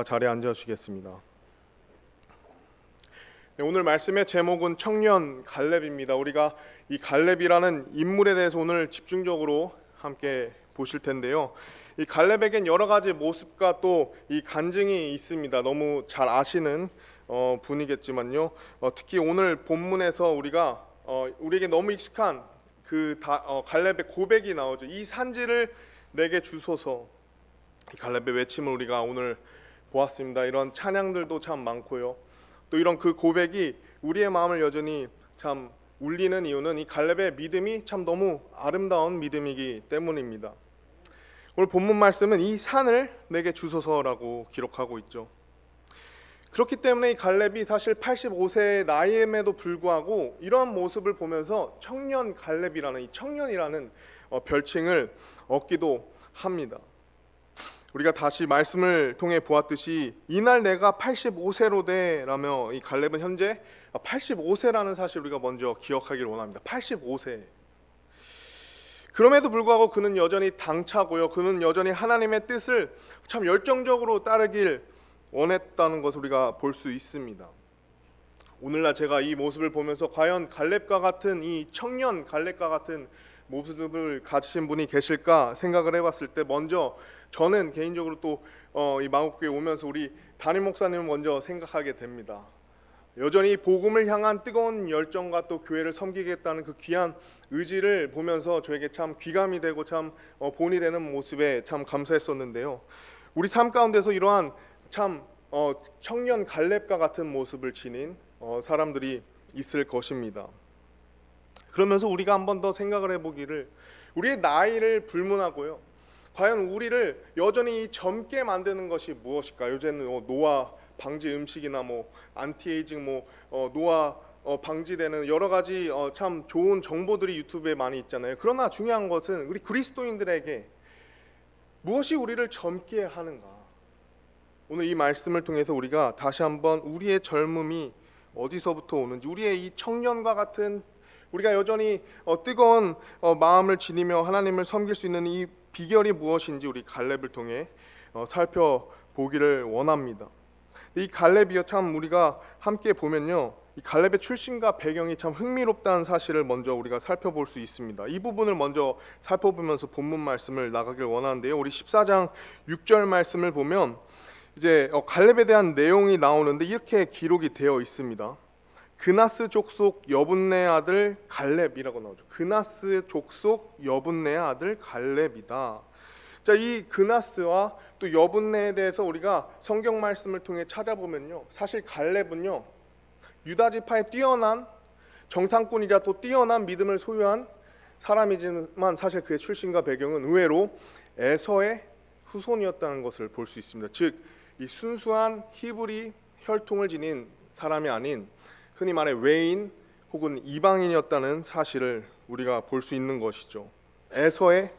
자리에 앉으시겠습니다. 네, 오늘 말씀의 제목은 청년 갈렙입니다. 우리가 이 갈렙이라는 인물에 대해서 오늘 집중적으로 함께 보실 텐데요. 이 갈렙에겐 여러 가지 모습과 또 이 간증이 있습니다. 너무 잘 아시는 분이겠지만요. 특히 오늘 본문에서 우리에게 너무 익숙한 갈렙의 고백이 나오죠. 이 산지를 내게 주소서. 이 갈렙의 외침을 우리가 오늘 보았습니다. 이런 찬양들도 참 많고요. 또 이런 그 고백이 우리의 마음을 여전히 참 울리는 이유는 이 갈렙의 믿음이 참 너무 아름다운 믿음이기 때문입니다. 오늘 본문 말씀은 이 산을 내게 주소서라고 기록하고 있죠. 그렇기 때문에 이 갈렙이 사실 85세의 나이임에도 불구하고 이러한 모습을 보면서 청년 갈렙이라는 이 청년이라는 별칭을 얻기도 합니다. 우리가 다시 말씀을 통해 보았듯이 이날 내가 85세로 되라며 이 갈렙은 현재 85세라는 사실 우리가 먼저 기억하기를 원합니다. 85세. 그럼에도 불구하고 그는 여전히 당차고요. 그는 여전히 하나님의 뜻을 참 열정적으로 따르길 원했다는 것을 우리가 볼 수 있습니다. 오늘날 제가 이 모습을 보면서 과연 갈렙과 같은 이 청년 갈렙과 같은 모습을 가지신 분이 계실까 생각을 해봤을 때 먼저 저는 개인적으로 또 이 마곡교회 오면서 우리 담임 목사님을 먼저 생각하게 됩니다. 여전히 복음을 향한 뜨거운 열정과 또 교회를 섬기겠다는 그 귀한 의지를 보면서 저에게 참 귀감이 되고 참 본이 되는 모습에 참 감사했었는데요. 우리 삶 가운데서 이러한 참 청년 갈렙과 같은 모습을 지닌 사람들이 있을 것입니다. 그러면서 우리가 한 번 더 생각을 해보기를 우리의 나이를 불문하고요. 과연 우리를 여전히 젊게 만드는 것이 무엇일까? 요새는 노화 방지 음식이나 안티에이징 노화 방지되는 여러 가지 참 좋은 정보들이 유튜브에 많이 있잖아요. 그러나 중요한 것은 우리 그리스도인들에게 무엇이 우리를 젊게 하는가? 오늘 이 말씀을 통해서 우리가 다시 한번 우리의 젊음이 어디서부터 오는지, 우리의 이 청년과 같은 우리가 여전히 뜨거운 마음을 지니며 하나님을 섬길 수 있는 이 비결이 무엇인지 우리 갈렙을 통해 살펴보기를 원합니다. 이 갈렙이요 참 우리가 함께 보면요, 이 갈렙의 출신과 배경이 참 흥미롭다는 사실을 먼저 우리가 살펴볼 수 있습니다. 이 부분을 먼저 살펴보면서 본문 말씀을 나가길 원하는데요. 우리 14장 6절 말씀을 보면 이제 갈렙에 대한 내용이 나오는데 이렇게 기록이 되어 있습니다. 그나스 족속 여분네 아들 갈렙이라고 나오죠. 그나스 족속 여분네 아들 갈렙이다. 자, 이 그나스와 또 여분네에 대해서 우리가 성경 말씀을 통해 찾아보면요, 사실 갈렙은요 유다 지파에 뛰어난 정탐꾼이자 또 뛰어난 믿음을 소유한 사람이지만 사실 그의 출신과 배경은 의외로 에서의 후손이었다는 것을 볼 수 있습니다. 즉, 이 순수한 히브리 혈통을 지닌 사람이 아닌 흔히 말해 외인 혹은 이방인이었다는 사실을 우리가 볼 수 있는 것이죠. 에서의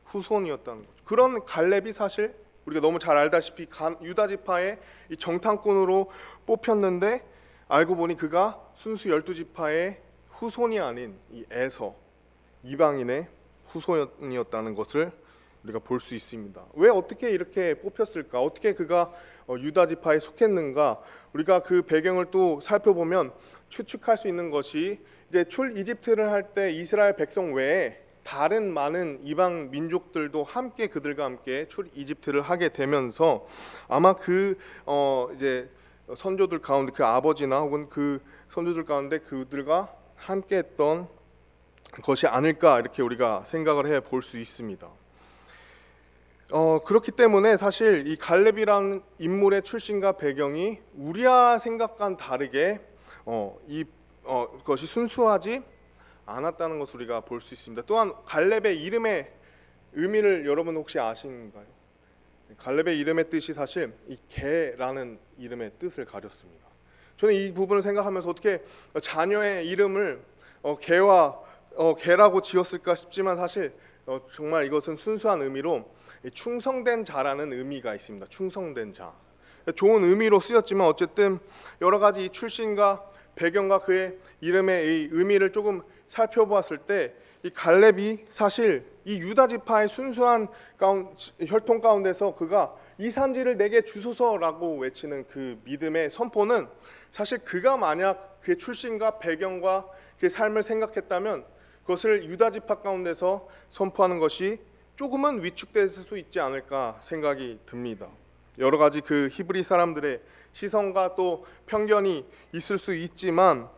후손이었다는 거죠. 그런 갈렙이 사실 우리가 너무 잘 알다시피 유다 지파의 이 정탐꾼으로 뽑혔는데 알고 보니 그가 순수 12지파의 후손이 아닌 이 에서 이방인의 후손이었다는 것을 우리가 볼 수 있습니다. 왜 어떻게 이렇게 뽑혔을까? 어떻게 그가 유다 지파에 속했는가? 우리가 그 배경을 또 살펴보면 추측할 수 있는 것이 이제 출 이집트를 할 때 이스라엘 백성 외에 다른 많은 이방 민족들도 함께 그들과 함께 출 이집트를 하게 되면서 아마 이제 선조들 가운데 그 아버지나 혹은 그 선조들 가운데 그들과 함께했던 것이 아닐까 이렇게 우리가 생각을 해 볼 수 있습니다. 그렇기 때문에 사실 이 갈렙이라는 인물의 출신과 배경이 우리와 생각과는 다르게 그것이 순수하지 않았다는 것을 우리가 볼 수 있습니다. 또한 갈렙의 이름의 의미를 여러분 혹시 아신가요? 갈렙의 이름의 뜻이 사실 이 개라는 이름의 뜻을 가졌습니다. 저는 이 부분을 생각하면서 어떻게 자녀의 이름을 개라고 지었을까 싶지만 사실 정말 이것은 순수한 의미로 충성된 자라는 의미가 있습니다. 충성된 자. 좋은 의미로 쓰였지만 어쨌든 여러 가지 출신과 배경과 그의 이름의 이 의미를 조금 살펴보았을 때 이 갈렙이 사실 이 유다 지파의 순수한 혈통 가운데서 그가 이 산지를 내게 주소서라고 외치는 그 믿음의 선포는 사실 그가 만약 그의 출신과 배경과 그의 삶을 생각했다면 그것을 유다 지파 가운데서 선포하는 것이 조금은 위축될 수 있지 않을까 생각이 듭니다. 여러 가지 그 히브리 사람들의 시선과 또 편견이 있을 수 있지만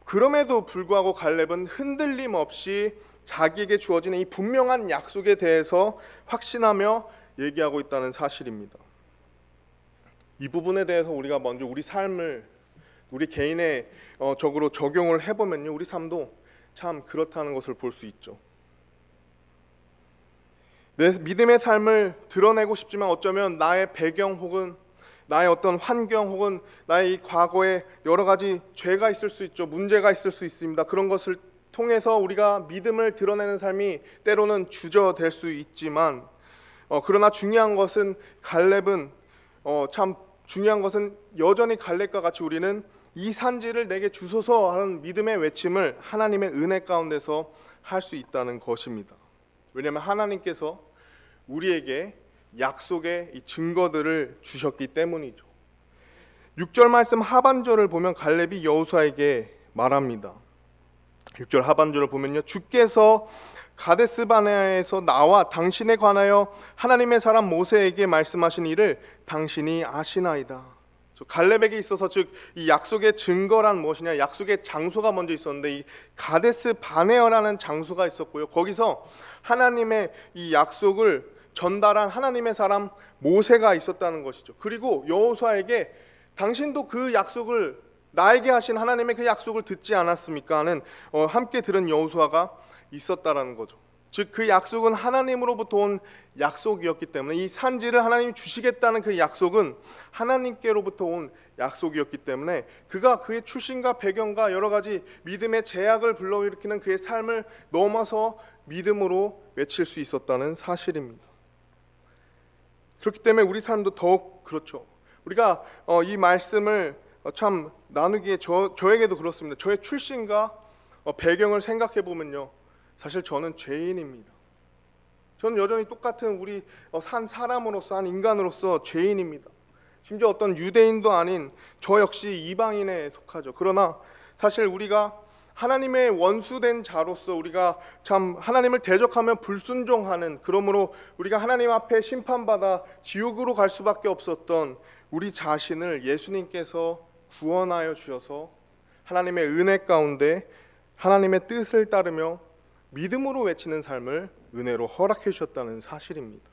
그럼에도 불구하고 갈렙은 흔들림 없이 자기에게 주어지는 이 분명한 약속에 대해서 확신하며 얘기하고 있다는 사실입니다. 이 부분에 대해서 우리가 먼저 우리 삶을 우리 개인의 적으로 적용을 해보면요, 우리 삶도 참 그렇다는 것을 볼 수 있죠. 내 믿음의 삶을 드러내고 싶지만 어쩌면 나의 배경 혹은 나의 어떤 환경 혹은 나의 이 과거에 여러 가지 죄가 있을 수 있죠. 문제가 있을 수 있습니다. 그런 것을 통해서 우리가 믿음을 드러내는 삶이 때로는 주저될 수 있지만 그러나 중요한 것은 갈렙은 참 중요한 것은 여전히 갈렙과 같이 우리는 이 산지를 내게 주소서 하는 믿음의 외침을 하나님의 은혜 가운데서 할 수 있다는 것입니다. 왜냐하면 하나님께서 우리에게 약속의 이 증거들을 주셨기 때문이죠. 6절 말씀 하반절을 보면 갈렙이 여호수아에게 말합니다. 6절 하반절을 보면요, 주께서 가데스 바네아에서 나와 당신에 관하여 하나님의 사람 모세에게 말씀하신 일을 당신이 아시나이다. 갈렙에게 있어서 즉 이 약속의 증거란 무엇이냐, 약속의 장소가 먼저 있었는데 이 가데스 바네아라는 장소가 있었고요, 거기서 하나님의 이 약속을 전달한 하나님의 사람 모세가 있었다는 것이죠. 그리고 여호수아에게 당신도 그 약속을 나에게 하신 하나님의 그 약속을 듣지 않았습니까 하는 함께 들은 여호수아가 있었다라는 거죠. 즉 그 약속은 하나님으로부터 온 약속이었기 때문에 이 산지를 하나님이 주시겠다는 그 약속은 하나님께로부터 온 약속이었기 때문에 그가 그의 출신과 배경과 여러 가지 믿음의 제약을 불러일으키는 그의 삶을 넘어서 믿음으로 외칠 수 있었다는 사실입니다. 그렇기 때문에 우리 삶도 더욱 그렇죠. 우리가 이 말씀을 참 나누기에 저에게도 그렇습니다. 저의 출신과 배경을 생각해 보면요, 사실 저는 죄인입니다. 저는 여전히 똑같은 우리 산 사람으로서 한 인간으로서 죄인입니다. 심지어 어떤 유대인도 아닌 저 역시 이방인에 속하죠. 그러나 사실 우리가 하나님의 원수된 자로서 우리가 참 하나님을 대적하며 불순종하는, 그러므로 우리가 하나님 앞에 심판받아 지옥으로 갈 수밖에 없었던 우리 자신을 예수님께서 구원하여 주셔서 하나님의 은혜 가운데 하나님의 뜻을 따르며 믿음으로 외치는 삶을 은혜로 허락해 주셨다는 사실입니다.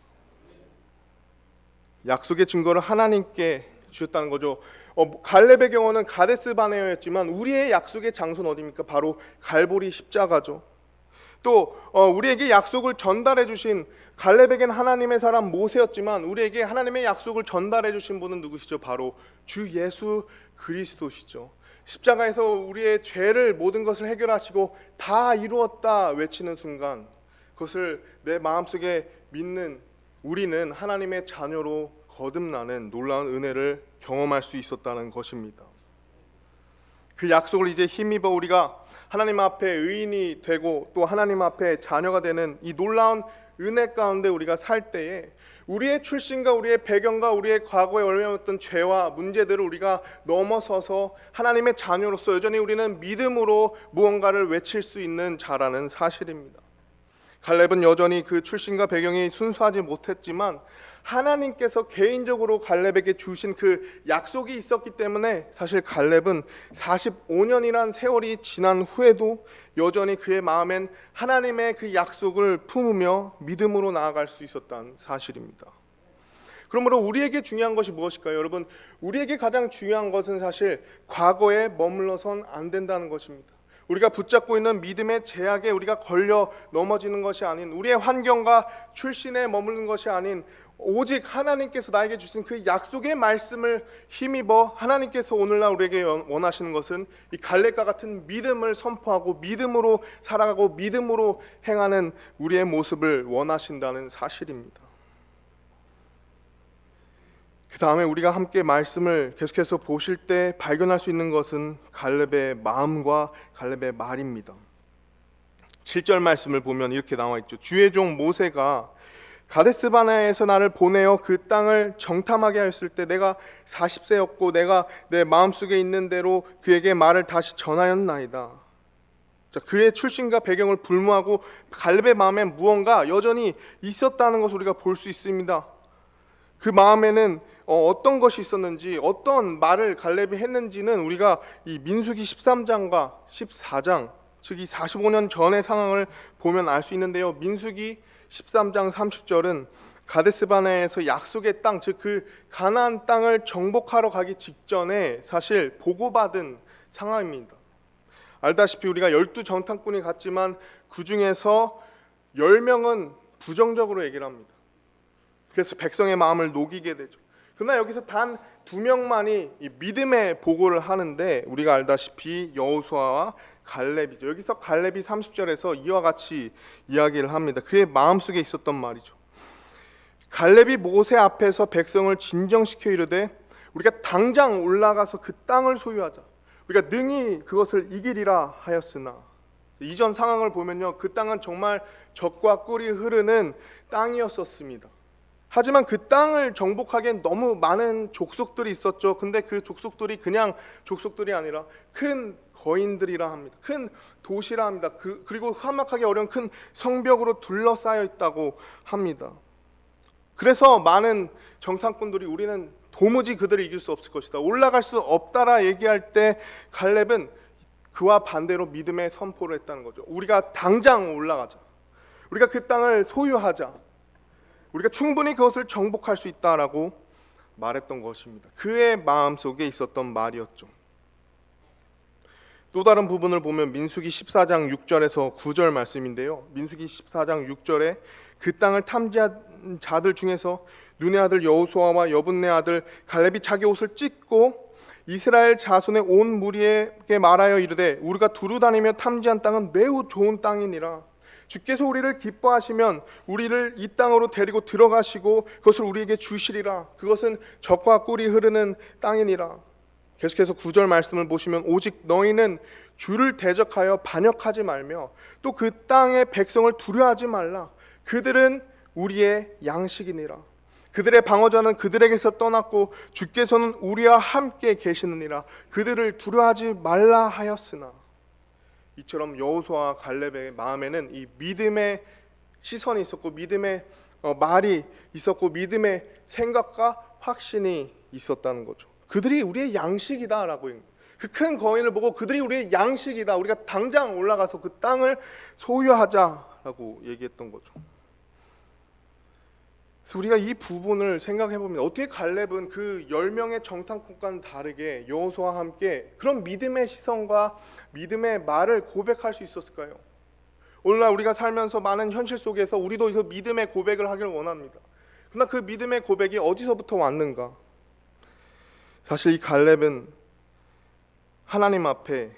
약속의 증거를 하나님께 주셨다는 거죠. 갈렙의 경우는 가데스 바네아였지만 우리의 약속의 장소는 어디입니까? 바로 갈보리 십자가죠. 또 우리에게 약속을 전달해 주신, 갈렙에겐 하나님의 사람 모세였지만 우리에게 하나님의 약속을 전달해 주신 분은 누구시죠? 바로 주 예수 그리스도시죠. 십자가에서 우리의 죄를 모든 것을 해결하시고 다 이루었다 외치는 순간 그것을 내 마음속에 믿는 우리는 하나님의 자녀로 거듭나는 놀라운 은혜를 경험할 수 있었다는 것입니다. 그 약속을 이제 힘입어 우리가 하나님 앞에 의인이 되고 또 하나님 앞에 자녀가 되는 이 놀라운 은혜 가운데 우리가 살 때에 우리의 출신과 우리의 배경과 우리의 과거에 얽혀있던 죄와 문제들을 우리가 넘어서서 하나님의 자녀로서 여전히 우리는 믿음으로 무언가를 외칠 수 있는 자라는 사실입니다. 갈렙은 여전히 그 출신과 배경이 순수하지 못했지만 하나님께서 개인적으로 갈렙에게 주신 그 약속이 있었기 때문에 사실 갈렙은 45년이란 세월이 지난 후에도 여전히 그의 마음엔 하나님의 그 약속을 품으며 믿음으로 나아갈 수 있었다는 사실입니다. 그러므로 우리에게 중요한 것이 무엇일까요? 여러분, 우리에게 가장 중요한 것은 사실 과거에 머물러선 안 된다는 것입니다. 우리가 붙잡고 있는 믿음의 제약에 우리가 걸려 넘어지는 것이 아닌, 우리의 환경과 출신에 머무는 것이 아닌 오직 하나님께서 나에게 주신 그 약속의 말씀을 힘입어 하나님께서 오늘날 우리에게 원하시는 것은 이 갈렙과 같은 믿음을 선포하고 믿음으로 살아가고 믿음으로 행하는 우리의 모습을 원하신다는 사실입니다. 그 다음에 우리가 함께 말씀을 계속해서 보실 때 발견할 수 있는 것은 갈렙의 마음과 갈렙의 말입니다. 7절 말씀을 보면 이렇게 나와 있죠. 주의 종 모세가 가데스 바네아에서 나를 보내어 그 땅을 정탐하게 하였을 때 내가 40세였고 내가 내 마음속에 있는 대로 그에게 말을 다시 전하였나이다. 자, 그의 출신과 배경을 불문하고 갈렙의 마음에 무언가 여전히 있었다는 것을 우리가 볼 수 있습니다. 그 마음에는 어떤 것이 있었는지, 어떤 말을 갈렙이 했는지는 우리가 이 민수기 13장과 14장, 즉 이 45년 전의 상황을 보면 알 수 있는데요. 민수기 13장 30절은 가데스 바네아에서 약속의 땅, 즉 그 가나안 땅을 정복하러 가기 직전에 사실 보고받은 상황입니다. 알다시피 우리가 12정탐꾼이 갔지만 그 중에서 10명은 부정적으로 얘기를 합니다. 그래서 백성의 마음을 녹이게 되죠. 그러나 여기서 단 2명만이 이 믿음의 보고를 하는데 우리가 알다시피 여호수아와 갈렙이죠. 여기서 갈렙이 30절에서 이와 같이 이야기를 합니다. 그의 마음속에 있었던 말이죠. 갈렙이 모세 앞에서 백성을 진정시켜 이르되 우리가 당장 올라가서 그 땅을 소유하자. 우리가 능히 그것을 이기리라 하였으나, 이전 상황을 보면요, 그 땅은 정말 젖과 꿀이 흐르는 땅이었었습니다. 하지만 그 땅을 정복하기엔 너무 많은 족속들이 있었죠. 근데 그 족속들이 그냥 족속들이 아니라 큰 거인들이라 합니다. 큰 도시라 합니다. 그리고 함락하기 어려운 큰 성벽으로 둘러싸여 있다고 합니다. 그래서 많은 정탐꾼들이 우리는 도무지 그들을 이길 수 없을 것이다, 올라갈 수 없다라 얘기할 때 갈렙은 그와 반대로 믿음의 선포를 했다는 거죠. 우리가 당장 올라가자. 우리가 그 땅을 소유하자. 우리가 충분히 그것을 정복할 수 있다라고 말했던 것입니다. 그의 마음속에 있었던 말이었죠. 또 다른 부분을 보면 민수기 14장 6절에서 9절 말씀인데요. 민수기 14장 6절에 그 땅을 탐지한 자들 중에서 눈의 아들 여호수아와 여분네 아들 갈렙이 자기 옷을 찢고 이스라엘 자손의 온 무리에게 말하여 이르되 우리가 두루 다니며 탐지한 땅은 매우 좋은 땅이니라. 주께서 우리를 기뻐하시면 우리를 이 땅으로 데리고 들어가시고 그것을 우리에게 주시리라. 그것은 젖과 꿀이 흐르는 땅이니라. 계속해서 9절 말씀을 보시면 오직 너희는 주를 대적하여 반역하지 말며 또 그 땅의 백성을 두려워하지 말라. 그들은 우리의 양식이니라. 그들의 방어자는 그들에게서 떠났고 주께서는 우리와 함께 계시느니라. 그들을 두려워하지 말라 하였으나, 이처럼 여호수아와 갈렙의 마음에는 이 믿음의 시선이 있었고 믿음의 말이 있었고 믿음의 생각과 확신이 있었다는 거죠. 그들이 우리의 양식이다라고, 그 큰 거인을 보고 그들이 우리의 양식이다, 우리가 당장 올라가서 그 땅을 소유하자라고 얘기했던 거죠. 그래서 우리가 이 부분을 생각해 보면 어떻게 갈렙은 그 10명의 정탐꾼과는 다르게 여호수아와 함께 그런 믿음의 시선과 믿음의 말을 고백할 수 있었을까요? 오늘날 우리가 살면서 많은 현실 속에서 우리도 그 믿음의 고백을 하길 원합니다. 그러나 그 믿음의 고백이 어디서부터 왔는가? 사실 이 갈렙은 하나님 앞에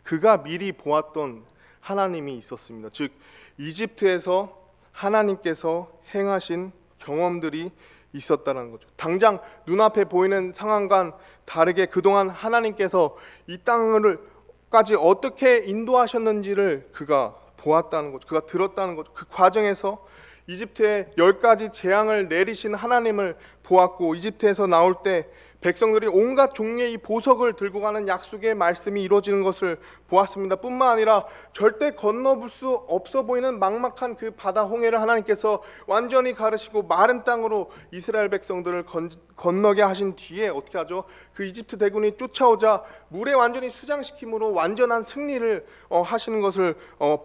그가 미리 보았던 하나님이 있었습니다. 즉 이집트에서 하나님께서 행하신 경험들이 있었다는 거죠. 당장 눈앞에 보이는 상황과는 다르게 그동안 하나님께서 이 땅을까지 어떻게 인도하셨는지를 그가 보았다는 거죠. 그가 들었다는 거죠. 그 과정에서 이집트에 10가지 재앙을 내리신 하나님을 보았고, 이집트에서 나올 때 백성들이 온갖 종류의 이 보석을 들고 가는 약속의 말씀이 이루어지는 것을 보았습니다. 뿐만 아니라 절대 건너볼 수 없어 보이는 막막한 그 바다 홍해를 하나님께서 완전히 가르시고 마른 땅으로 이스라엘 백성들을 건너게 하신 뒤에 어떻게 하죠? 그 이집트 대군이 쫓아오자 물에 완전히 수장시킴으로 완전한 승리를 하시는 것을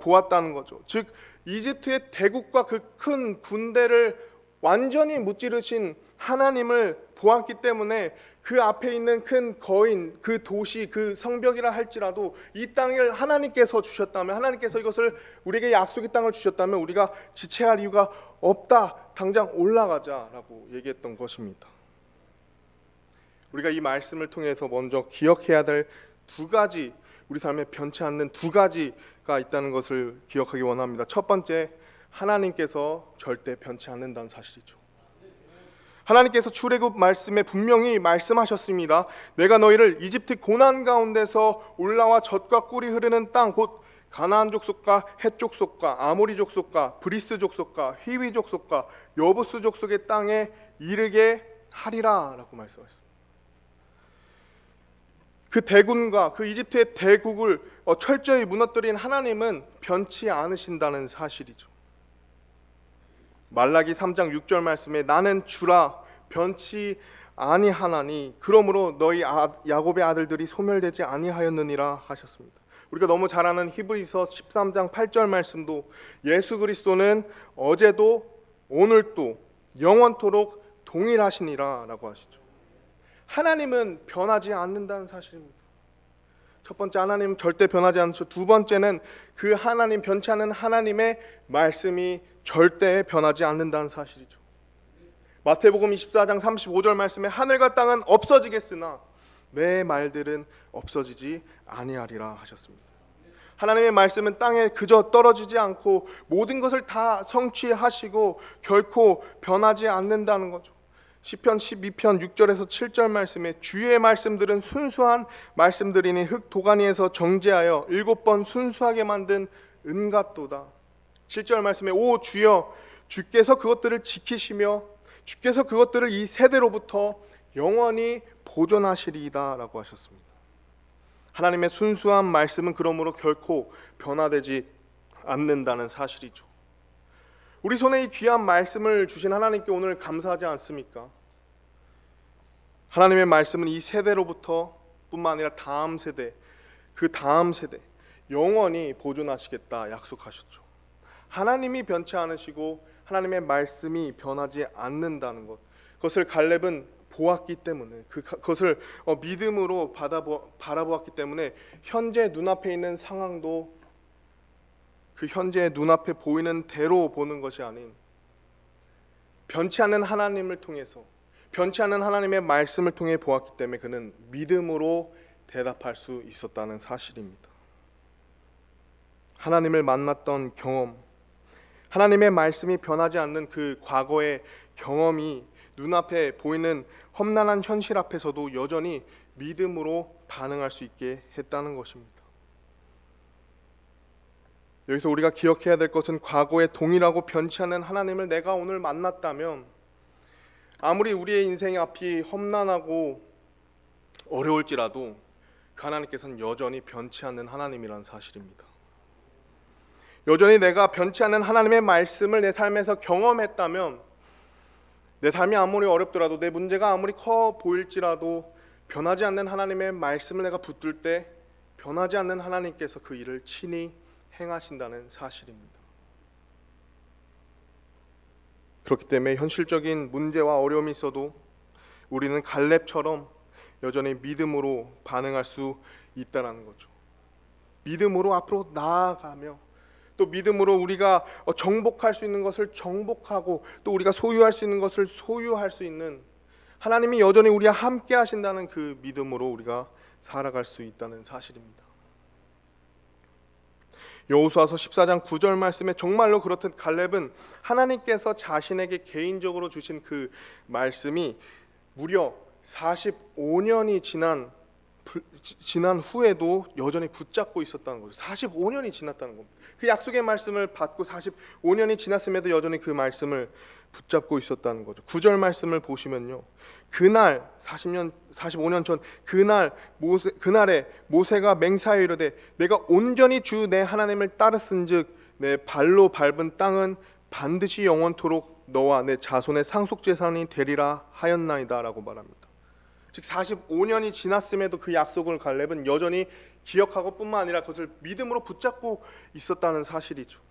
보았다는 거죠. 즉 이집트의 대국과 그 큰 군대를 완전히 무찌르신 하나님을 보았기 때문에 그 앞에 있는 큰 거인, 그 도시, 그 성벽이라 할지라도 이 땅을 하나님께서 주셨다면, 하나님께서 이것을 우리에게 약속의 땅을 주셨다면 우리가 지체할 이유가 없다, 당장 올라가자라고 얘기했던 것입니다. 우리가 이 말씀을 통해서 먼저 기억해야 될 2가지, 우리 삶에 변치 않는 2가지가 있다는 것을 기억하기 원합니다. 첫 번째, 하나님께서 절대 변치 않는다는 사실이죠. 하나님께서 출애굽 말씀에 분명히 말씀하셨습니다. 내가 너희를 이집트 고난 가운데서 올라와 젖과 꿀이 흐르는 땅 곧 가나안 족속과 헷 족속과 아모리 족속과 브리스 족속과 히위 족속과 여부스 족속의 땅에 이르게 하리라라고 말씀하셨습니다. 그 대군과 그 이집트의 대국을 철저히 무너뜨린 하나님은 변치 않으신다는 사실이죠. 말라기 3장 6절 말씀에 나는 주라 변치 아니하나니 그러므로 너희 야곱의 아들들이 소멸되지 아니하였느니라 하셨습니다. 우리가 너무 잘 아는 히브리서 13장 8절 말씀도 예수 그리스도는 어제도 오늘도 영원토록 동일하시니라 라고 하시죠. 하나님은 변하지 않는다는 사실입니다. 첫 번째, 하나님은 절대 변하지 않죠. 두 번째는 그 하나님, 변치 않는 하나님의 말씀이 절대 변하지 않는다는 사실이죠. 마태복음 24장 35절 말씀에 하늘과 땅은 없어지겠으나 내 말들은 없어지지 아니하리라 하셨습니다. 하나님의 말씀은 땅에 그저 떨어지지 않고 모든 것을 다 성취하시고 결코 변하지 않는다는 거죠. 시편 12편 6절에서 7절 말씀에 주의 말씀들은 순수한 말씀들이니 흙 도가니에서 정제하여 7번 순수하게 만든 은 같도다. 7절 말씀에 오 주여 주께서 그것들을 지키시며 주께서 그것들을 이 세대로부터 영원히 보존하시리이다 라고 하셨습니다. 하나님의 순수한 말씀은 그러므로 결코 변화되지 않는다는 사실이죠. 우리 손에 이 귀한 말씀을 주신 하나님께 오늘 감사하지 않습니까? 하나님의 말씀은 이 세대로부터 뿐만 아니라 다음 세대, 그 다음 세대 영원히 보존하시겠다 약속하셨죠. 하나님이 변치 않으시고 하나님의 말씀이 변하지 않는다는 것, 그것을 갈렙은 보았기 때문에, 그것을 믿음으로 바라보았기 때문에 현재 눈앞에 있는 상황도 그 현재 눈앞에 보이는 대로 보는 것이 아닌 변치 않는 하나님을 통해서, 변치 않는 하나님의 말씀을 통해 보았기 때문에 그는 믿음으로 대답할 수 있었다는 사실입니다. 하나님을 만났던 경험, 하나님의 말씀이 변하지 않는 그 과거의 경험이 눈앞에 보이는 험난한 현실 앞에서도 여전히 믿음으로 반응할 수 있게 했다는 것입니다. 여기서 우리가 기억해야 될 것은 과거에 동일하고 변치 않는 하나님을 내가 오늘 만났다면 아무리 우리의 인생의 앞이 험난하고 어려울지라도 그 하나님께서는 여전히 변치 않는 하나님이라는 사실입니다. 여전히 내가 변치 않는 하나님의 말씀을 내 삶에서 경험했다면 내 삶이 아무리 어렵더라도 내 문제가 아무리 커 보일지라도 변하지 않는 하나님의 말씀을 내가 붙들 때 변하지 않는 하나님께서 그 일을 친히 행하신다는 사실입니다. 그렇기 때문에 현실적인 문제와 어려움이 있어도 우리는 갈렙처럼 여전히 믿음으로 반응할 수 있다는 거죠. 믿음으로 앞으로 나아가며 또 믿음으로 우리가 정복할 수 있는 것을 정복하고 또 우리가 소유할 수 있는 것을 소유할 수 있는 하나님이 여전히 우리와 함께 하신다는 그 믿음으로 우리가 살아갈 수 있다는 사실입니다. 여호수아서 14장 9절 말씀에 정말로 그렇듯 갈렙은 하나님께서 자신에게 개인적으로 주신 그 말씀이 무려 45년이 지난 후에도 여전히 붙잡고 있었다는 거죠. 45년이 지났다는 겁니다. 그 약속의 말씀을 받고 45년이 지났음에도 여전히 그 말씀을 붙잡고 있었다는 거죠. 9절 말씀을 보시면요, 그날 45년 전 그날에 모세가 맹세하여 이르되 내가 온전히 주 내 하나님을 따르은즉 내 발로 밟은 땅은 반드시 영원토록 너와 내 자손의 상속재산이 되리라 하였나이다라고 말합니다. 즉 45년이 지났음에도 그 약속을 갈렙은 여전히 기억하고 뿐만 아니라 그것을 믿음으로 붙잡고 있었다는 사실이죠.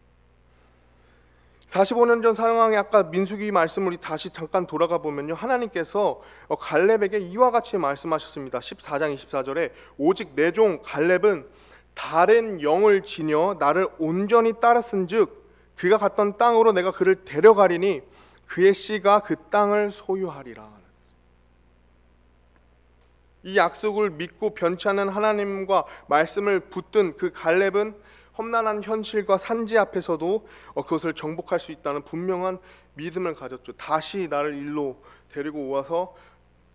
45년 전 상황에 아까 민수기 말씀을 우리 다시 잠깐 돌아가 보면요, 하나님께서 갈렙에게 이와 같이 말씀하셨습니다. 14장 24절에 오직 내 종 갈렙은 다른 영을 지녀 나를 온전히 따랐은즉 그가 갔던 땅으로 내가 그를 데려가리니 그의 씨가 그 땅을 소유하리라. 이 약속을 믿고 변치 않는 하나님과 말씀을 붙든 그 갈렙은 험난한 현실과 산지 앞에서도 그것을 정복할 수 있다는 분명한 믿음을 가졌죠. 다시 나를 일로 데리고 와서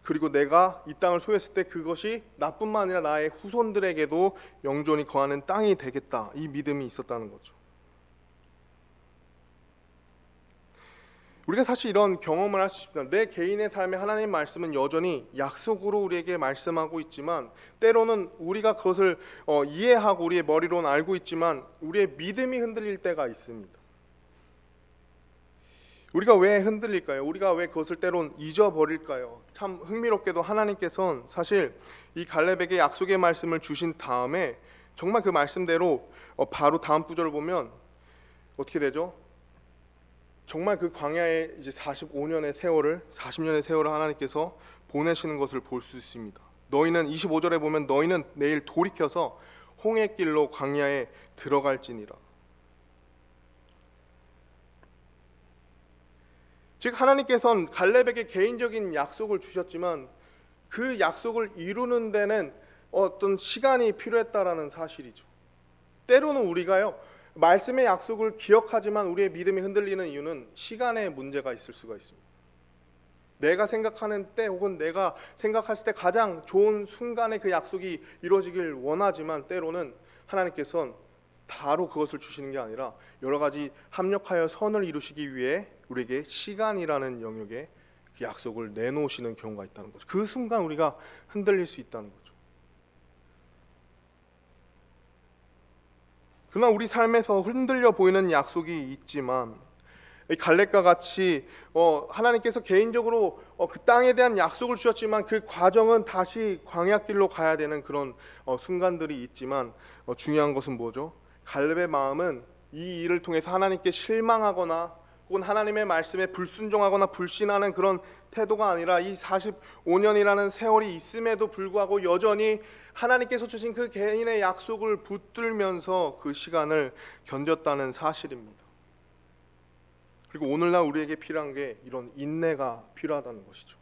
그리고 내가 이 땅을 소유했을 때 그것이 나뿐만 아니라 나의 후손들에게도 영존이 거하는 땅이 되겠다. 이 믿음이 있었다는 거죠. 우리가 사실 이런 경험을 할 수 있습니다. 내 개인의 삶에 하나님 말씀은 여전히 약속으로 우리에게 말씀하고 있지만, 때로는 우리가 그것을 이해하고 우리의 머리로는 알고 있지만 우리의 믿음이 흔들릴 때가 있습니다. 우리가 왜 흔들릴까요? 우리가 왜 그것을 때론 잊어버릴까요? 참 흥미롭게도 하나님께서는 사실 이 갈렙에게 약속의 말씀을 주신 다음에 정말 그 말씀대로 바로 다음 구절을 보면 어떻게 되죠? 정말 그 광야에 이제 40년의 세월을 하나님께서 보내시는 것을 볼 수 있습니다. 너희는 25절에 보면 너희는 내일 돌이켜서 홍해 길로 광야에 들어갈지니라. 즉 하나님께서는 갈렙에게 개인적인 약속을 주셨지만 그 약속을 이루는 데는 어떤 시간이 필요했다라는 사실이죠. 때로는 우리가요, 말씀의 약속을 기억하지만 우리의 믿음이 흔들리는 이유는 시간의 문제가 있을 수가 있습니다. 내가 생각하는 때 혹은 내가 생각했을 때 가장 좋은 순간에 그 약속이 이루어지길 원하지만 때로는 하나님께서는 바로 그것을 주시는 게 아니라 여러 가지 합력하여 선을 이루시기 위해 우리에게 시간이라는 영역에 그 약속을 내놓으시는 경우가 있다는 거죠. 그 순간 우리가 흔들릴 수 있다는 거죠. 그러나 우리 삶에서 흔들려 보이는 약속이 있지만 갈렙과 같이 하나님께서 개인적으로 그 땅에 대한 약속을 주셨지만 그 과정은 다시 광야길로 가야 되는 그런 순간들이 있지만 중요한 것은 뭐죠? 갈렙의 마음은 이 일을 통해서 하나님께 실망하거나 혹은 하나님의 말씀에 불순종하거나 불신하는 그런 태도가 아니라 이 45년이라는 세월이 있음에도 불구하고 여전히 하나님께서 주신 그 개인의 약속을 붙들면서 그 시간을 견뎠다는 사실입니다. 그리고 오늘날 우리에게 필요한 게 이런 인내가 필요하다는 것이죠.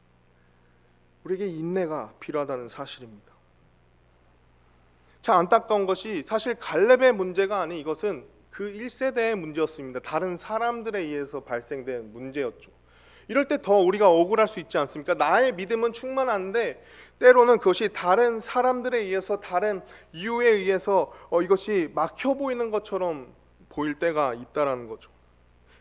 우리에게 인내가 필요하다는 사실입니다. 참 안타까운 것이 사실 갈렙의 문제가 아닌 이것은 그 1세대의 문제였습니다. 다른 사람들에 의해서 발생된 문제였죠. 이럴 때 더 우리가 억울할 수 있지 않습니까? 나의 믿음은 충만한데 때로는 그것이 다른 사람들에 의해서 다른 이유에 의해서 이것이 막혀 보이는 것처럼 보일 때가 있다라는 거죠.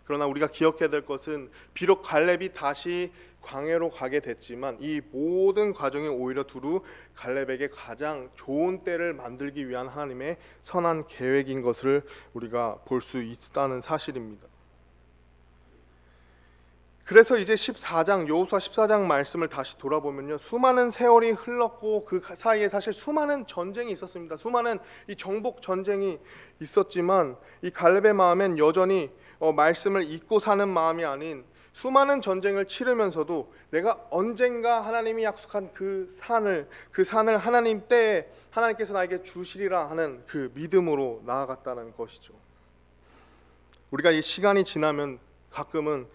그러나 우리가 기억해야 될 것은 비록 갈렙이 다시 광야로 가게 됐지만 이 모든 과정이 오히려 두루 갈렙에게 가장 좋은 때를 만들기 위한 하나님의 선한 계획인 것을 우리가 볼 수 있다는 사실입니다. 그래서 이제 14장 여호수아 14장 말씀을 다시 돌아보면요, 수많은 세월이 흘렀고 그 사이에 사실 수많은 전쟁이 있었습니다. 수많은 이 정복 전쟁이 있었지만 이 갈렙의 마음엔 여전히 말씀을 잊고 사는 마음이 아닌 수많은 전쟁을 치르면서도 내가 언젠가 하나님이 약속한 그 산을 하나님 때에 하나님께서 나에게 주시리라 하는 그 믿음으로 나아갔다는 것이죠. 우리가 이 시간이 지나면 가끔은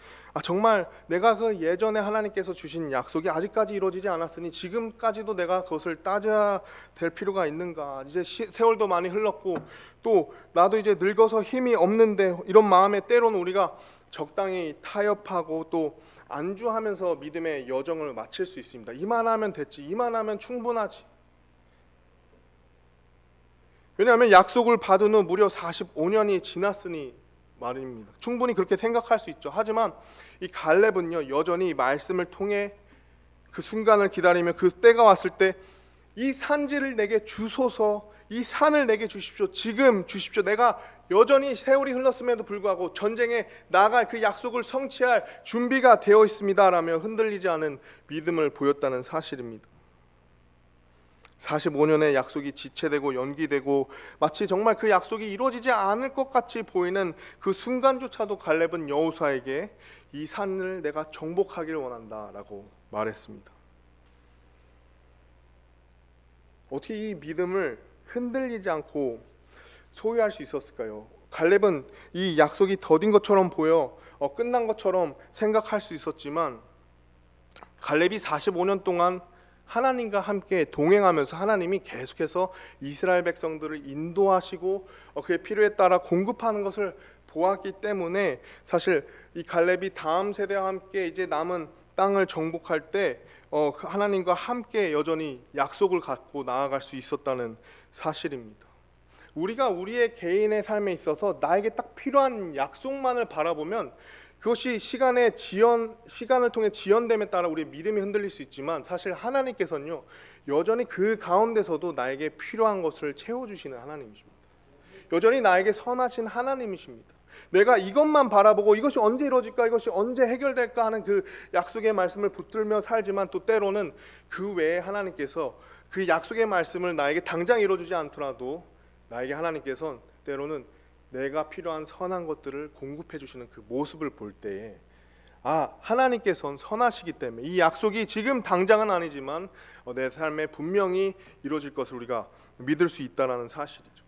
정말 내가 그 예전에 하나님께서 주신 약속이 아직까지 이루어지지 않았으니 지금까지도 내가 그것을 따져야 될 필요가 있는가? 이제 세월도 많이 흘렀고 또 나도 이제 늙어서 힘이 없는데 이런 마음에 때로는 우리가 적당히 타협하고 또 안주하면서 믿음의 여정을 마칠 수 있습니다. 이만하면 됐지, 이만하면 충분하지. 왜냐하면 약속을 받은 후 무려 45년이 지났으니 말입니다. 충분히 그렇게 생각할 수 있죠. 하지만 이 갈렙은요, 여전히 말씀을 통해 그 순간을 기다리며 그 때가 왔을 때 이 산지를 내게 주소서, 이 산을 내게 주십시오, 지금 주십시오. 내가 여전히 세월이 흘렀음에도 불구하고 전쟁에 나갈 그 약속을 성취할 준비가 되어 있습니다 라며 흔들리지 않은 믿음을 보였다는 사실입니다. 45년의 약속이 지체되고 연기되고 마치 정말 그 약속이 이루어지지 않을 것 같이 보이는 그 순간조차도 갈렙은 여호수아에게 이 산을 내가 정복하기를 원한다라고 말했습니다. 어떻게 이 믿음을 흔들리지 않고 소유할 수 있었을까요? 갈렙은 이 약속이 더딘 것처럼 보여 끝난 것처럼 생각할 수 있었지만 갈렙이 45년 동안 하나님과 함께 동행하면서 하나님이 계속해서 이스라엘 백성들을 인도하시고 그의 필요에 따라 공급하는 것을 보았기 때문에 사실 이 갈렙이 다음 세대와 함께 이제 남은 땅을 정복할 때 하나님과 함께 여전히 약속을 갖고 나아갈 수 있었다는 사실입니다. 우리가 우리의 개인의 삶에 있어서 나에게 딱 필요한 약속만을 바라보면 그것이 시간을 통해 지연됨에 따라 우리의 믿음이 흔들릴 수 있지만, 사실 하나님께서는요 여전히 그 가운데서도 나에게 필요한 것을 채워주시는 하나님이십니다. 여전히 나에게 선하신 하나님이십니다. 내가 이것만 바라보고 이것이 언제 이루어질까, 이것이 언제 해결될까 하는 그 약속의 말씀을 붙들며 살지만, 또 때로는 그 외에 하나님께서 그 약속의 말씀을 나에게 당장 이루어주지 않더라도 나에게 하나님께서는 때로는 내가 필요한 선한 것들을 공급해 주시는 그 모습을 볼 때에, 하나님께서는 선하시기 때문에 이 약속이 지금 당장은 아니지만 내 삶에 분명히 이루어질 것을 우리가 믿을 수 있다는 사실이죠.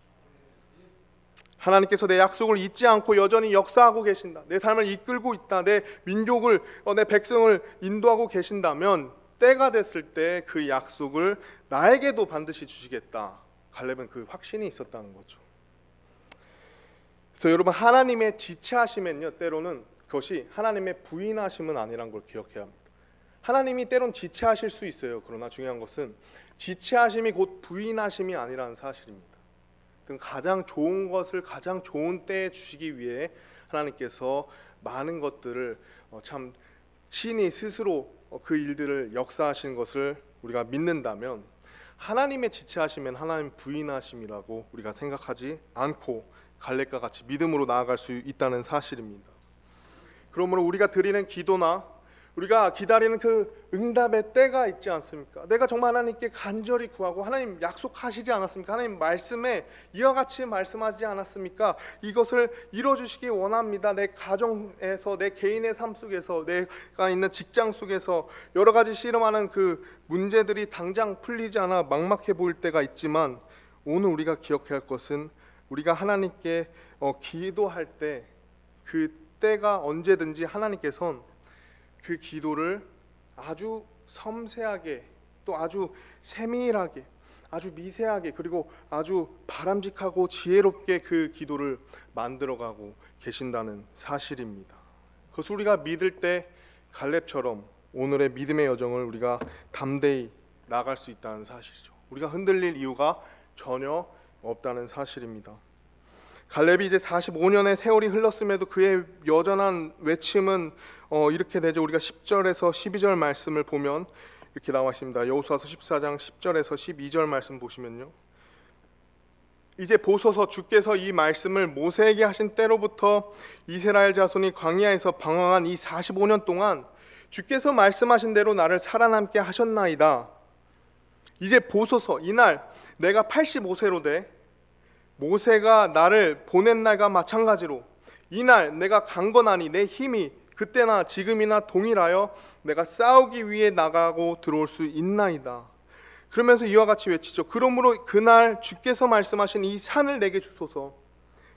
하나님께서 내 약속을 잊지 않고 여전히 역사하고 계신다, 내 삶을 이끌고 있다, 내 민족을, 내 백성을 인도하고 계신다면 때가 됐을 때 그 약속을 나에게도 반드시 주시겠다. 갈렙은 그 확신이 있었다는 거죠. 그래서 여러분, 하나님의 지체하심은요 때로는 그것이 하나님의 부인하심은 아니란 걸 기억해야 합니다. 하나님이 때론 지체하실 수 있어요. 그러나 중요한 것은 지체하심이 곧 부인하심이 아니라는 사실입니다. 가장 좋은 것을 가장 좋은 때에 주시기 위해 하나님께서 많은 것들을 참 친히 스스로 그 일들을 역사하시는 것을 우리가 믿는다면, 하나님의 지체하시면 하나님 부인하심이라고 우리가 생각하지 않고 갈렙과 같이 믿음으로 나아갈 수 있다는 사실입니다. 그러므로 우리가 드리는 기도나 우리가 기다리는 그 응답의 때가 있지 않습니까? 내가 정말 하나님께 간절히 구하고 하나님 약속하시지 않았습니까? 하나님 말씀에 이와 같이 말씀하지 않았습니까? 이것을 이루어주시기 원합니다. 내 가정에서, 내 개인의 삶 속에서, 내가 있는 직장 속에서 여러 가지 씨름하는 그 문제들이 당장 풀리지 않아 막막해 보일 때가 있지만, 오늘 우리가 기억해야 할 것은 우리가 하나님께 기도할 때 그 때가 언제든지 하나님께서는 그 기도를 아주 섬세하게, 또 아주 세밀하게, 아주 미세하게, 그리고 아주 바람직하고 지혜롭게 그 기도를 만들어가고 계신다는 사실입니다. 그것을 우리가 믿을 때 갈렙처럼 오늘의 믿음의 여정을 우리가 담대히 나갈 수 있다는 사실이죠. 우리가 흔들릴 이유가 전혀 없다는 사실입니다. 갈렙이 이제 45년의 세월이 흘렀음에도 그의 여전한 외침은 이렇게 되죠. 우리가 10절에서 12절 말씀을 보면 이렇게 나와 있습니다. 여호수아서 14장 10절에서 12절 말씀 보시면요, 이제 보소서, 주께서 이 말씀을 모세에게 하신 때로부터 이스라엘 자손이 광야에서 방황한 이 45년 동안 주께서 말씀하신 대로 나를 살아남게 하셨나이다. 이제 보소서, 이날 내가 85세로 돼 모세가 나를 보낸 날과 마찬가지로 이날 내가 강건하니 내 힘이 그때나 지금이나 동일하여 내가 싸우기 위해 나가고 들어올 수 있나이다. 그러면서 이와 같이 외치죠. 그러므로 그날 주께서 말씀하신 이 산을 내게 주소서.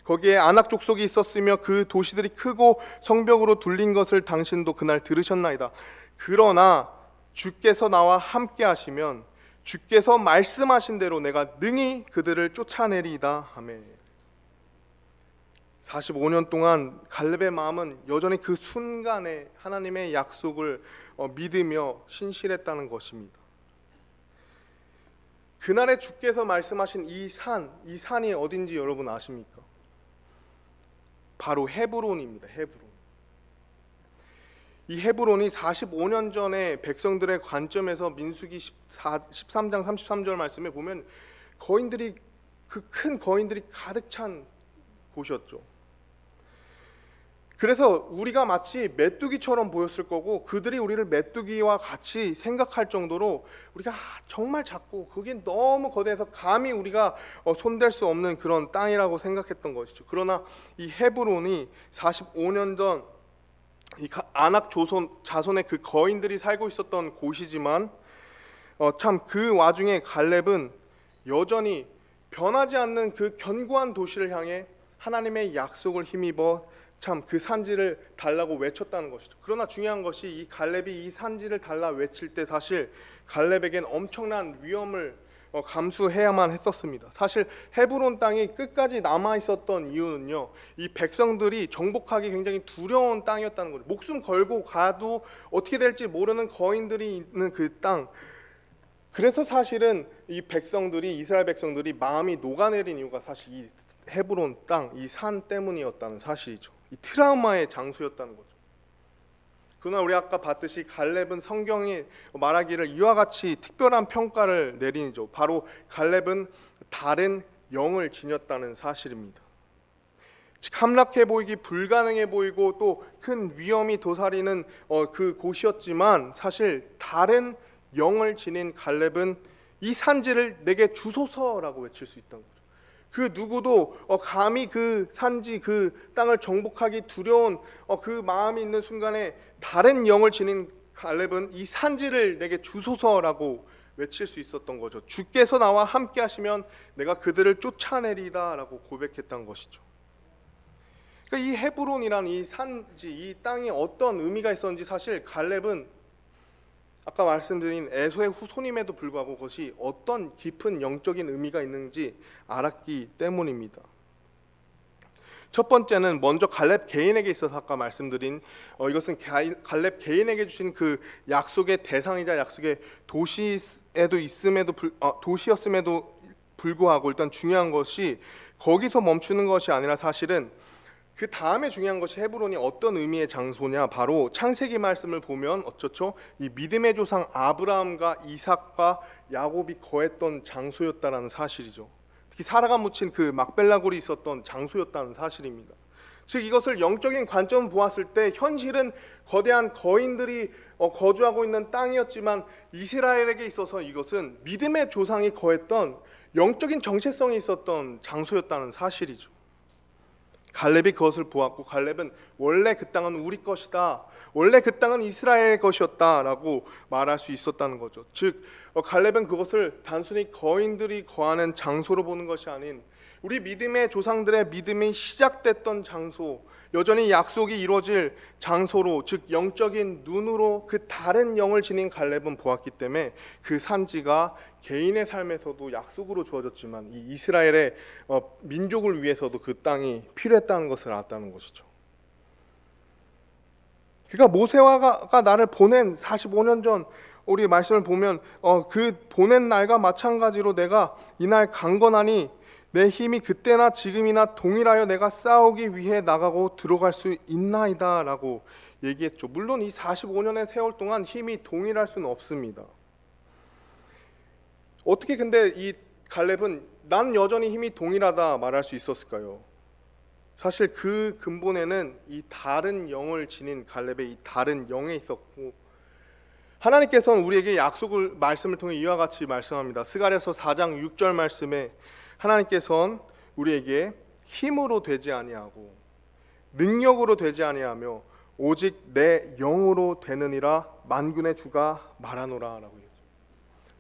거기에 아낙 족속이 있었으며 그 도시들이 크고 성벽으로 둘린 것을 당신도 그날 들으셨나이다. 그러나 주께서 나와 함께 하시면 주께서 말씀하신 대로 내가 능히 그들을 쫓아내리이다. 아멘. 45년 동안 갈렙의 마음은 여전히 그 순간에 하나님의 약속을 믿으며 신실했다는 것입니다. 그날에 주께서 말씀하신 이 산이 어딘지 여러분 아십니까? 바로 헤브론입니다. 헤브론. 이 헤브론이 45년 전에 백성들의 관점에서 민수기 13장 33절 말씀에 보면 거인들이, 그 큰 거인들이 가득 찬 곳이었죠. 그래서 우리가 마치 메뚜기처럼 보였을 거고, 그들이 우리를 메뚜기와 같이 생각할 정도로 우리가 정말 작고 그게 너무 거대해서 감히 우리가 손댈 수 없는 그런 땅이라고 생각했던 것이죠. 그러나 이 헤브론이 45년 전 이 아낙 자손의 그 거인들이 살고 있었던 곳이지만, 참 그 와중에 갈렙은 여전히 변하지 않는 그 견고한 도시를 향해 하나님의 약속을 힘입어 참 그 산지를 달라고 외쳤다는 것이죠. 그러나 중요한 것이 이 갈렙이 이 산지를 달라 외칠 때 사실 갈렙에겐 엄청난 위험을 감수해야만 했었습니다. 사실 헤브론 땅이 끝까지 남아 있었던 이유는요, 이 백성들이 정복하기 굉장히 두려운 땅이었다는 거죠. 목숨 걸고 가도 어떻게 될지 모르는 거인들이 있는 그 땅. 그래서 사실은 이 백성들이, 이스라엘 백성들이 마음이 녹아내린 이유가 사실 이 헤브론 땅, 이 산 때문이었다는 사실이죠. 이 트라우마의 장소였다는 거죠. 그러나 우리 아까 봤듯이 갈렙은 성경이 말하기를 이와 같이 특별한 평가를 내리죠. 바로 갈렙은 다른 영을 지녔다는 사실입니다. 즉 함락해 보이기 불가능해 보이고 또 큰 위험이 도사리는 그 곳이었지만 사실 다른 영을 지닌 갈렙은 이 산지를 내게 주소서라고 외칠 수 있다는 거죠. 그 누구도 감히 그 산지 그 땅을 정복하기 두려운 그 마음이 있는 순간에 다른 영을 지닌 갈렙은 이 산지를 내게 주소서라고 외칠 수 있었던 거죠. 주께서 나와 함께 하시면 내가 그들을 쫓아내리라라고 고백했던 것이죠. 그러니까 이 헤브론이란 이 산지, 이 땅이 어떤 의미가 있었는지 사실 갈렙은 아까 말씀드린 에서의 후손임에도 불구하고 그것이 어떤 깊은 영적인 의미가 있는지 알았기 때문입니다. 첫 번째는 먼저 갈렙 개인에게 있어서 아까 말씀드린 이것은 갈렙 개인에게 주신 그 약속의 대상이자 약속의 도시였음에도 불구하고 일단 중요한 것이 거기서 멈추는 것이 아니라 사실은 그 다음에 중요한 것이 헤브론이 어떤 의미의 장소냐, 바로 창세기 말씀을 보면 어쩌죠? 이 믿음의 조상 아브라함과 이삭과 야곱이 거했던 장소였다라는 사실이죠. 특히 사라가 묻힌 그 막벨라 굴이 있었던 장소였다는 사실입니다. 즉 이것을 영적인 관점 보았을 때 현실은 거대한 거인들이 거주하고 있는 땅이었지만 이스라엘에게 있어서 이것은 믿음의 조상이 거했던 영적인 정체성이 있었던 장소였다는 사실이죠. 갈렙이 그것을 보았고 갈렙은 원래 그 땅은 우리 것이다, 원래 그 땅은 이스라엘의 것이었다라고 말할 수 있었다는 거죠. 즉 갈렙은 그것을 단순히 거인들이 거하는 장소로 보는 것이 아닌 우리 믿음의 조상들의 믿음이 시작됐던 장소, 여전히 약속이 이루어질 장소로, 즉 영적인 눈으로 그 다른 영을 지닌 갈렙은 보았기 때문에 그 산지가 개인의 삶에서도 약속으로 주어졌지만 이 이스라엘의 민족을 위해서도 그 땅이 필요했다는 것을 알았다는 것이죠. 그러니까 모세가 나를 보낸 45년 전 우리 말씀을 보면 그 보낸 날과 마찬가지로 내가 이날 강건하니 내 힘이 그때나 지금이나 동일하여 내가 싸우기 위해 나가고 들어갈 수 있나이다 라고 얘기했죠. 물론 이 45년의 세월 동안 힘이 동일할 수는 없습니다. 어떻게 근데 이 갈렙은 난 여전히 힘이 동일하다 말할 수 있었을까요? 사실 그 근본에는 이 다른 영을 지닌 갈렙의 이 다른 영에 있었고, 하나님께서는 우리에게 약속을 말씀을 통해 이와 같이 말씀합니다. 스가랴서 4장 6절 말씀에 하나님께서는 우리에게 힘으로 되지 아니하고 능력으로 되지 아니하며 오직 내 영으로 되느니라 만군의 주가 말하노라라고 했죠.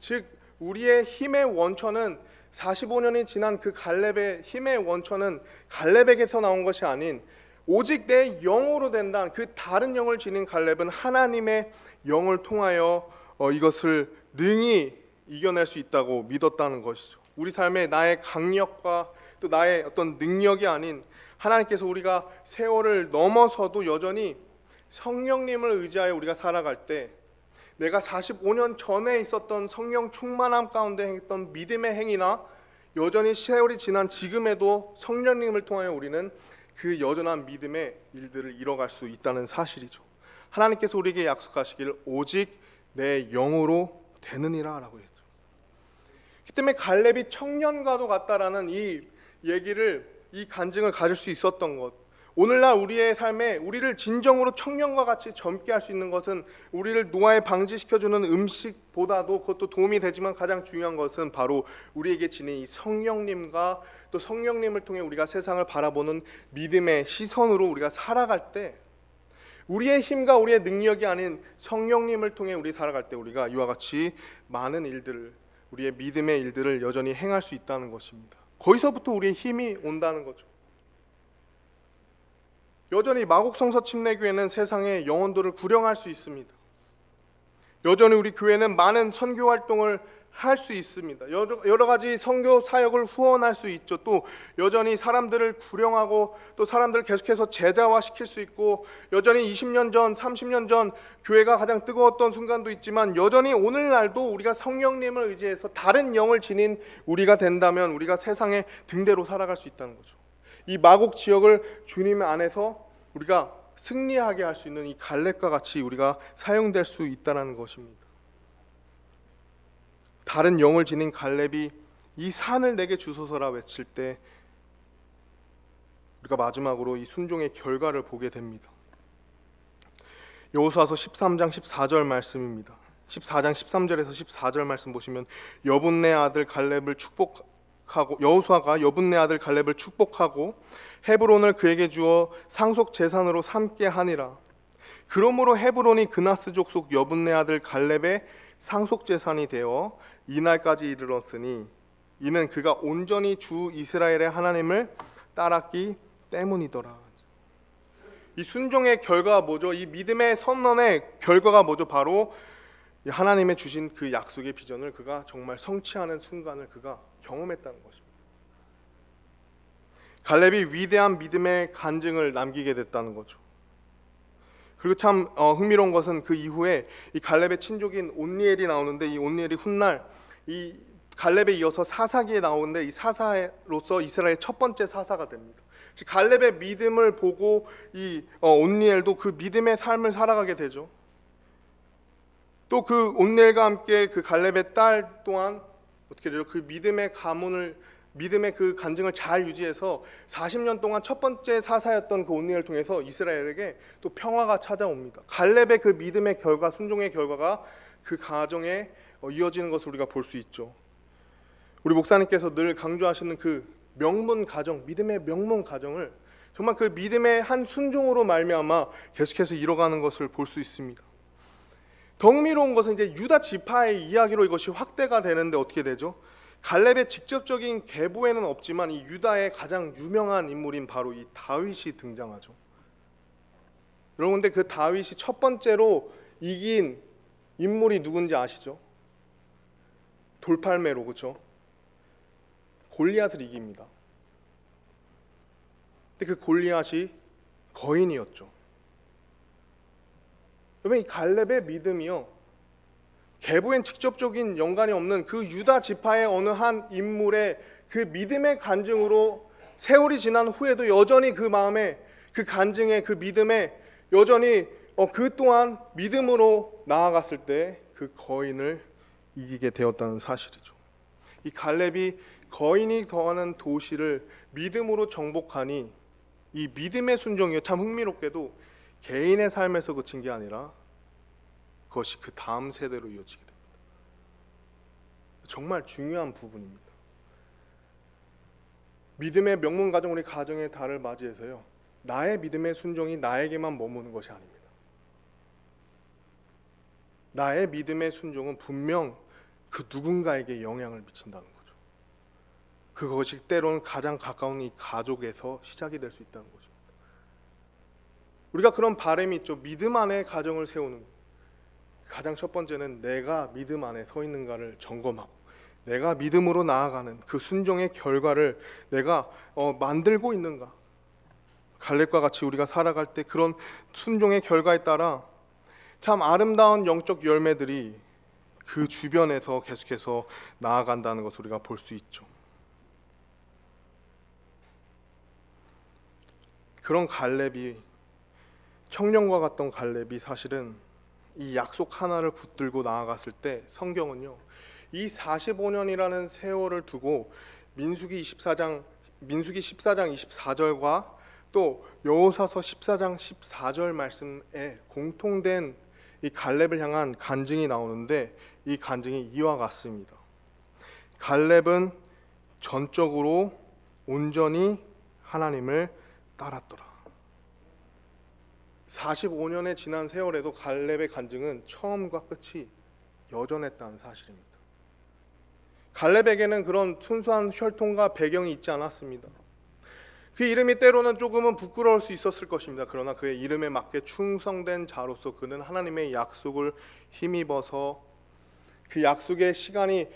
즉 우리의 힘의 원천은 45년이 지난 그 갈렙의 힘의 원천은 갈렙에게서 나온 것이 아닌 오직 내 영으로 된다는 그 다른 영을 지닌 갈렙은 하나님의 영을 통하여 이것을 능히 이겨낼 수 있다고 믿었다는 것이죠. 우리 삶에 나의 강력과 또 나의 어떤 능력이 아닌 하나님께서 우리가 세월을 넘어서도 여전히 성령님을 의지하여 우리가 살아갈 때 내가 45년 전에 있었던 성령 충만함 가운데 했던 믿음의 행위나 여전히 세월이 지난 지금에도 성령님을 통하여 우리는 그 여전한 믿음의 일들을 이뤄갈 수 있다는 사실이죠. 하나님께서 우리에게 약속하시기를 오직 내 영으로 되느니라 라고 했죠. 그 때문에 갈렙이 청년과도 같다라는 이 얘기를, 이 간증을 가질 수 있었던 것, 오늘날 우리의 삶에 우리를 진정으로 청년과 같이 젊게 할 수 있는 것은 우리를 노화에 방지시켜주는 음식보다도 그것도 도움이 되지만 가장 중요한 것은 바로 우리에게 지닌 이 성령님과 또 성령님을 통해 우리가 세상을 바라보는 믿음의 시선으로 우리가 살아갈 때 우리의 힘과 우리의 능력이 아닌 성령님을 통해 우리 살아갈 때 우리가 이와 같이 많은 일들을, 우리의 믿음의 일들을 여전히 행할 수 있다는 것입니다. 거기서부터 우리의 힘이 온다는 거죠. 여전히 마곡성서 침례교회는 세상의 영혼들을 구령할 수 있습니다. 여전히 우리 교회는 많은 선교 활동을 할 수 있습니다. 여러 가지 선교 사역을 후원할 수 있죠. 또 여전히 사람들을 구령하고 또 사람들을 계속해서 제자화시킬 수 있고, 여전히 20년 전, 30년 전 교회가 가장 뜨거웠던 순간도 있지만 여전히 오늘날도 우리가 성령님을 의지해서 다른 영을 지닌 우리가 된다면 우리가 세상의 등대로 살아갈 수 있다는 거죠. 이 마곡 지역을 주님 안에서 우리가 승리하게 할 수 있는 이 갈렙과 같이 우리가 사용될 수 있다는 것입니다. 다른 영을 지닌 갈렙이 이 산을 내게 주소서라 외칠 때 우리가 마지막으로 이 순종의 결과를 보게 됩니다. 여호수아서 13장 14절 말씀입니다. 14장 13절에서 14절 말씀 보시면 여분네 아들 갈렙을 축복하고, 여호수아가 여분네 아들 갈렙을 축복하고 헤브론을 그에게 주어 상속 재산으로 삼게 하니라. 그러므로 헤브론이 그나스 족속 여분네 아들 갈렙의 상속 재산이 되어 이날까지 이르렀으니 이는 그가 온전히 주 이스라엘의 하나님을 따랐기 때문이더라. 이 순종의 결과가 뭐죠? 이 믿음의 선언의 결과가 뭐죠? 바로 하나님의 주신 그 약속의 비전을 그가 정말 성취하는 순간을 그가 경험했다는 것입니다. 갈렙이 위대한 믿음의 간증을 남기게 됐다는 거죠. 그리고 참 흥미로운 것은 그 이후에 이 갈렙의 친족인 온니엘이 나오는데, 이 온니엘이 훗날 이 갈렙에 이어서 사사기에 나오는데 이 사사로서 이스라엘의 첫 번째 사사가 됩니다. 갈렙의 믿음을 보고 이 온니엘도 그 믿음의 삶을 살아가게 되죠. 또 그 온니엘과 함께 그 갈렙의 딸 또한 어떻게 되죠? 그 믿음의 가문을, 믿음의 그 간증을 잘 유지해서 40년 동안 첫 번째 사사였던 그 온니엘을 통해서 이스라엘에게 또 평화가 찾아옵니다. 갈렙의 그 믿음의 결과, 순종의 결과가 그 가정에 이어지는 것을 우리가 볼 수 있죠. 우리 목사님께서 늘 강조하시는 그 명문 가정, 믿음의 명문 가정을 정말 그 믿음의 한 순종으로 말미암아 계속해서 이뤄가는 것을 볼 수 있습니다. 더 흥미로운 것은 이제 유다 지파의 이야기로 이것이 확대가 되는데 어떻게 되죠? 갈렙의 직접적인 계보에는 없지만 이 유다의 가장 유명한 인물인 바로 이 다윗이 등장하죠. 여러분, 근데 그 다윗이 첫 번째로 이긴 인물이 누군지 아시죠? 돌팔매로, 그렇죠? 골리앗을 이깁니다. 근데 그 골리앗이 거인이었죠. 여러분, 이 갈렙의 믿음이요, 계보엔 직접적인 연관이 없는 그 유다 지파의 어느 한 인물의 그 믿음의 간증으로 세월이 지난 후에도 여전히 그 마음에, 그 간증에, 그 믿음에 여전히 그 또한 믿음으로 나아갔을 때 그 거인을 이기게 되었다는 사실이죠. 이 갈렙이 거인이 거하는 도시를 믿음으로 정복하니 이 믿음의 순종이 참 흥미롭게도 개인의 삶에서 그친 게 아니라 그것이 그 다음 세대로 이어지게 됩니다. 정말 중요한 부분입니다. 믿음의 명문 가정, 우리 가정의 달을 맞이해서요, 나의 믿음의 순종이 나에게만 머무는 것이 아닙니다. 나의 믿음의 순종은 분명 그 누군가에게 영향을 미친다는 거죠. 그것이 때로는 가장 가까운 이 가족에서 시작이 될 수 있다는 것입니다. 우리가 그런 바람이 있죠. 믿음 안에 가정을 세우는, 가장 첫 번째는 내가 믿음 안에 서 있는가를 점검하고, 내가 믿음으로 나아가는 그 순종의 결과를 내가 만들고 있는가. 갈렙과 같이 우리가 살아갈 때 그런 순종의 결과에 따라 참 아름다운 영적 열매들이 그 주변에서 계속해서 나아간다는 것을 우리가 볼 수 있죠. 그런 갈렙이, 청년과 같던 갈렙이 사실은 이 약속 하나를 붙들고 나아갔을 때 성경은요, 이 45년이라는 세월을 두고 민수기 14장 24절과 또 여호사서 14장 14절 말씀에 공통된 이 갈렙을 향한 간증이 나오는데, 이 간증이 이와 같습니다. 갈렙은 전적으로 온전히 하나님을 따랐더라. 45년의 지난 세월에도 갈렙의 간증은 처음과 끝이 여전했다는 사실입니다. 갈렙에게는 그런 순수한 혈통과 배경이 있지 않았습니다. 그 이름이 때로는 조금은 부끄러울 수 있었을 것입니다. 그러나 그의 이름에 맞게 충성된 자로서 그는 하나님의 약속을 힘입어서 그 약속의 시간이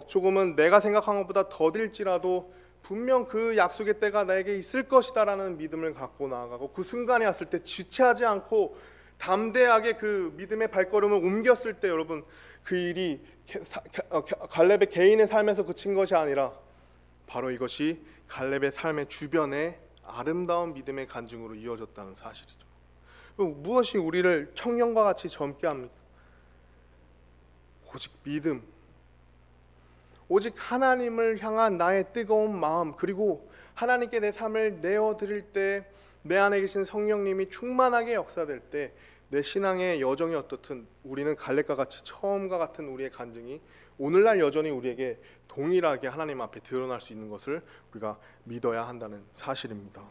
조금은 내가 생각한 것보다 더딜지라도 분명 그 약속의 때가 나에게 있을 것이다라는 믿음을 갖고 나아가고, 그 순간이 왔을 때 지체하지 않고 담대하게 그 믿음의 발걸음을 옮겼을 때, 여러분, 그 일이 갈렙의 개인의 삶에서 그친 것이 아니라 바로 이것이 갈렙의 삶의 주변에 아름다운 믿음의 간증으로 이어졌다는 사실이죠. 무엇이 우리를 청년과 같이 젊게 합니까? 오직 믿음, 오직 하나님을 향한 나의 뜨거운 마음, 그리고 하나님께 내 삶을 내어드릴 때 내 안에 계신 성령님이 충만하게 역사될 때 내 신앙의 여정이 어떻든 우리는 갈렙과 같이 처음과 같은 우리의 간증이 오늘날 여전히 우리에게 동일하게 하나님 앞에 드러날 수 있는 것을 우리가 믿어야 한다는 사실입니다.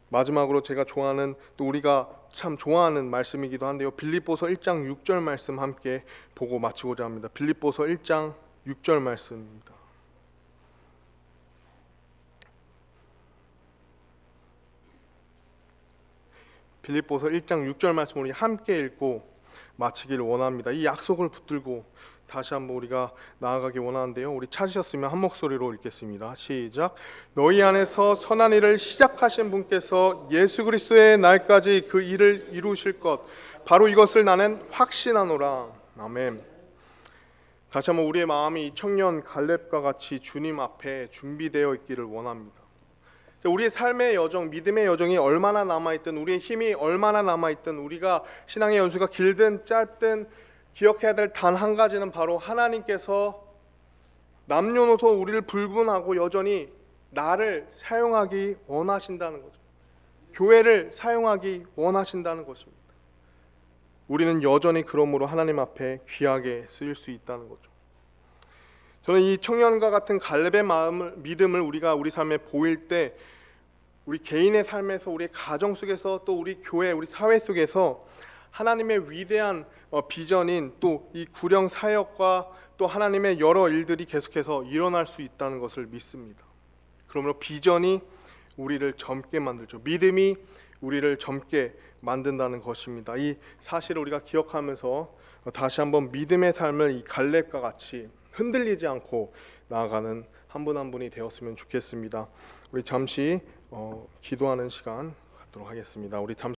마지막으로 제가 좋아하는, 또 우리가 참 좋아하는 말씀이기도 한데요, 빌립보서 1장 6절 말씀 함께 보고 마치고자 합니다. 빌립보서 1장 6절 말씀입니다. 빌립보서 1장 6절 말씀 우리 함께 읽고 마치기를 원합니다. 이 약속을 붙들고 다시 한번 우리가 나아가기 원하는데요, 우리 찾으셨으면 한 목소리로 읽겠습니다. 시작. 너희 안에서 선한 일을 시작하신 분께서 예수 그리스도의 날까지 그 일을 이루실 것, 바로 이것을 나는 확신하노라. 아멘. 다시 한번 우리의 마음이 이 청년 갈렙과 같이 주님 앞에 준비되어 있기를 원합니다. 우리의 삶의 여정, 믿음의 여정이 얼마나 남아있든, 우리의 힘이 얼마나 남아있든, 우리가 신앙의 연수가 길든 짧든 기억해야 될 단 한 가지는 바로 하나님께서 남녀노소 우리를 불문하고 여전히 나를 사용하기 원하신다는 거죠. 교회를 사용하기 원하신다는 것입니다. 우리는 여전히 그러므로 하나님 앞에 귀하게 쓰일 수 있다는 거죠. 저는 이 청년과 같은 갈렙의 믿음을 우리가 우리 삶에 보일 때, 우리 개인의 삶에서, 우리 가정 속에서, 또 우리 교회, 우리 사회 속에서 하나님의 위대한 비전인 또 이 구령 사역과 또 하나님의 여러 일들이 계속해서 일어날 수 있다는 것을 믿습니다. 그러므로 비전이 우리를 젊게 만들죠. 믿음이 우리를 젊게 만든다는 것입니다. 이 사실을 우리가 기억하면서 다시 한번 믿음의 삶을 이 갈렙과 같이 흔들리지 않고 나아가는 한 분 한 분이 되었으면 좋겠습니다. 우리 잠시 기도하는 시간 갖도록 하겠습니다. 우리 잠시